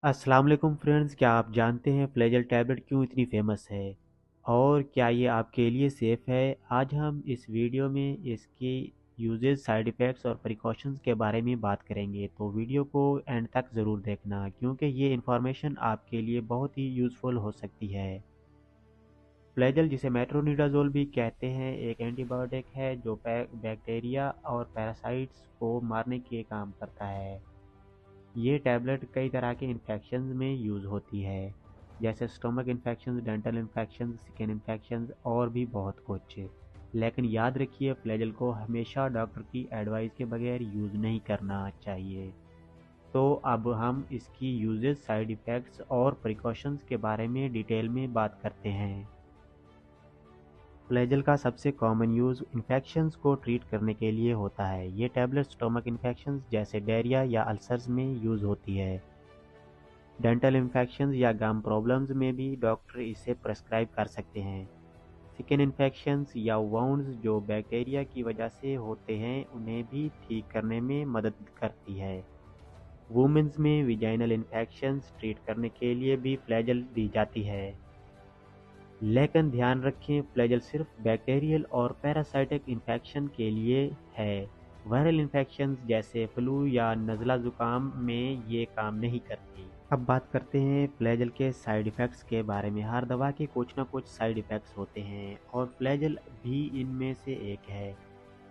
अस्सलाम वालेकुम फ्रेंड्स, क्या आप जानते हैं फ्लैजल टैबलेट क्यों इतनी फेमस है और क्या ये आपके लिए सेफ़ है? आज हम इस वीडियो में इसके यूजेस, साइड इफ़ेक्ट्स और प्रिकॉशंस के बारे में बात करेंगे, तो वीडियो को एंड तक ज़रूर देखना क्योंकि ये इन्फॉर्मेशन आपके लिए बहुत ही यूज़फुल हो सकती है। फ्लैजल, जिसे मेट्रोनिडाज़ोल भी कहते हैं, एक एंटीबायोटिक है जो बैक्टीरिया और पैरासाइट्स को मारने के काम करता है। ये टैबलेट कई तरह के इन्फेक्शंस में यूज़ होती है, जैसे stomach infections, dental infections, skin infections और भी बहुत कुछ। लेकिन याद रखिए, फ्लैजल को हमेशा डॉक्टर की एडवाइस के बगैर यूज़ नहीं करना चाहिए। तो अब हम इसकी यूजेस, साइड इफ़ेक्ट्स और प्रिकॉशंस के बारे में डिटेल में बात करते हैं। फ्लैजल का सबसे कॉमन यूज़ इन्फेक्शंस को ट्रीट करने के लिए होता है। ये टैबलेट स्टमक इन्फेक्शंस जैसे डायरिया या अल्सर्स में यूज़ होती है। डेंटल इन्फेक्शंस या गम प्रॉब्लम्स में भी डॉक्टर इसे प्रेस्क्राइब कर सकते हैं। स्किन इन्फेक्शंस या वाउंड्स जो बैक्टीरिया की वजह से होते हैं, उन्हें भी ठीक करने में मदद करती है। वुमेन्स में विजाइनल इन्फेक्शंस ट्रीट करने के लिए भी फ्लैजल दी जाती है। लेकिन ध्यान रखें, फ्लैजल सिर्फ बैक्टीरियल और पैरासाइटिक इन्फेक्शन के लिए है। वायरल इन्फेक्शंस जैसे फ्लू या नज़ला ज़ुकाम में ये काम नहीं करती। अब बात करते हैं फ्लैजल के साइड इफ़ेक्ट्स के बारे में। हर दवा के कुछ ना कुछ साइड इफ़ेक्ट्स होते हैं और फ्लैजल भी इनमें से एक है।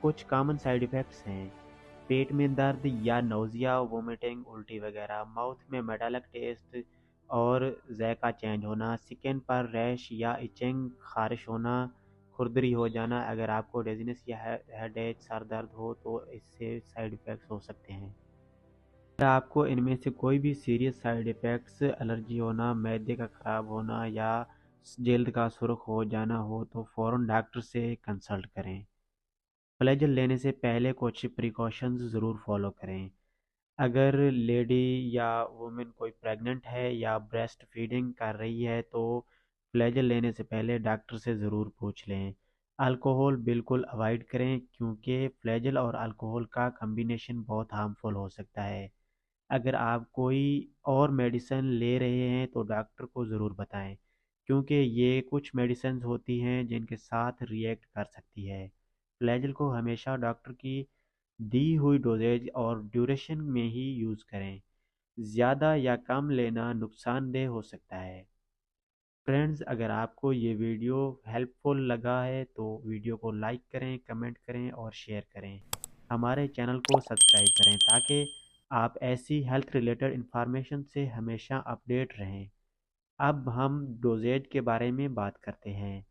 कुछ कॉमन साइड इफ़ेक्ट्स हैं: पेट में दर्द या नौजिया, वोमिटिंग, उल्टी वगैरह, माउथ में मेटालिक टेस्ट और जायका चेंज होना, स्किन पर रैश या इचिंग, खारिश होना, खुरदरी हो जाना। अगर आपको डिजीनेस या हेडेक, सर दर्द हो तो इससे साइड इफ़ेक्ट्स हो सकते हैं। अगर आपको इनमें से कोई भी सीरियस साइड इफ़ेक्ट्स, एलर्जी होना, मैदे का ख़राब होना या जल्द का सुर्ख हो जाना हो तो फ़ौरन डॉक्टर से कंसल्ट करें। फ्लैजल लेने से पहले कुछ प्रिकॉशंस ज़रूर फॉलो करें। अगर लेडी या वुमेन कोई प्रेग्नेंट है या ब्रेस्ट फीडिंग कर रही है तो फ्लैजल लेने से पहले डॉक्टर से ज़रूर पूछ लें। अल्कोहल बिल्कुल अवॉइड करें क्योंकि फ्लैजल और अल्कोहल का कम्बिनेशन बहुत हार्मफुल हो सकता है। अगर आप कोई और मेडिसिन ले रहे हैं तो डॉक्टर को ज़रूर बताएं क्योंकि ये कुछ मेडिसिन होती हैं जिनके साथ रिएक्ट कर सकती है। फ्लैजल को हमेशा डॉक्टर की दी हुई डोजेज और ड्यूरेशन में ही यूज़ करें। ज़्यादा या कम लेना नुकसानदेह हो सकता है। फ्रेंड्स, अगर आपको ये वीडियो हेल्पफुल लगा है तो वीडियो को लाइक करें, कमेंट करें और शेयर करें। हमारे चैनल को सब्सक्राइब करें ताकि आप ऐसी हेल्थ रिलेटेड इंफॉर्मेशन से हमेशा अपडेट रहें। अब हम डोजेज के बारे में बात करते हैं।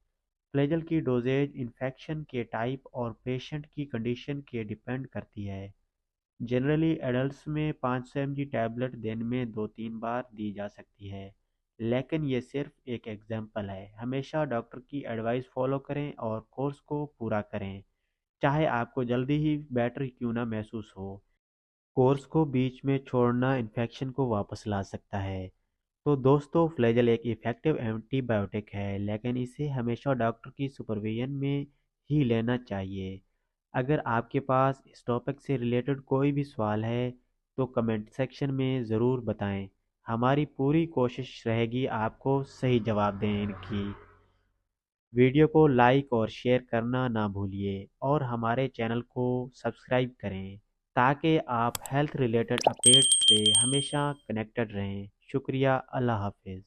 फ्लैजल की डोजेज इन्फेक्शन के टाइप और पेशेंट की कंडीशन के डिपेंड करती है। जनरली एडल्ट्स में 500 mg टैबलेट दिन में 2-3 बार दी जा सकती है, लेकिन ये सिर्फ एक एग्जाम्पल है। हमेशा डॉक्टर की एडवाइस फॉलो करें और कोर्स को पूरा करें, चाहे आपको जल्दी ही बेटर क्यों ना महसूस हो। कोर्स को बीच में छोड़ना इन्फेक्शन को वापस ला सकता है। तो दोस्तों, फ्लैजल एक इफ़ेक्टिव एंटीबायोटिक है, लेकिन इसे हमेशा डॉक्टर की सुपरविजन में ही लेना चाहिए। अगर आपके पास इस टॉपिक से रिलेटेड कोई भी सवाल है तो कमेंट सेक्शन में ज़रूर बताएं। हमारी पूरी कोशिश रहेगी आपको सही जवाब देने की। वीडियो को लाइक और शेयर करना ना भूलिए और हमारे चैनल को सब्सक्राइब करें ताकि आप हेल्थ रिलेटेड अपडेट्स से हमेशा कनेक्टेड रहें। शुक्रिया। अल्लाह हाफिज़।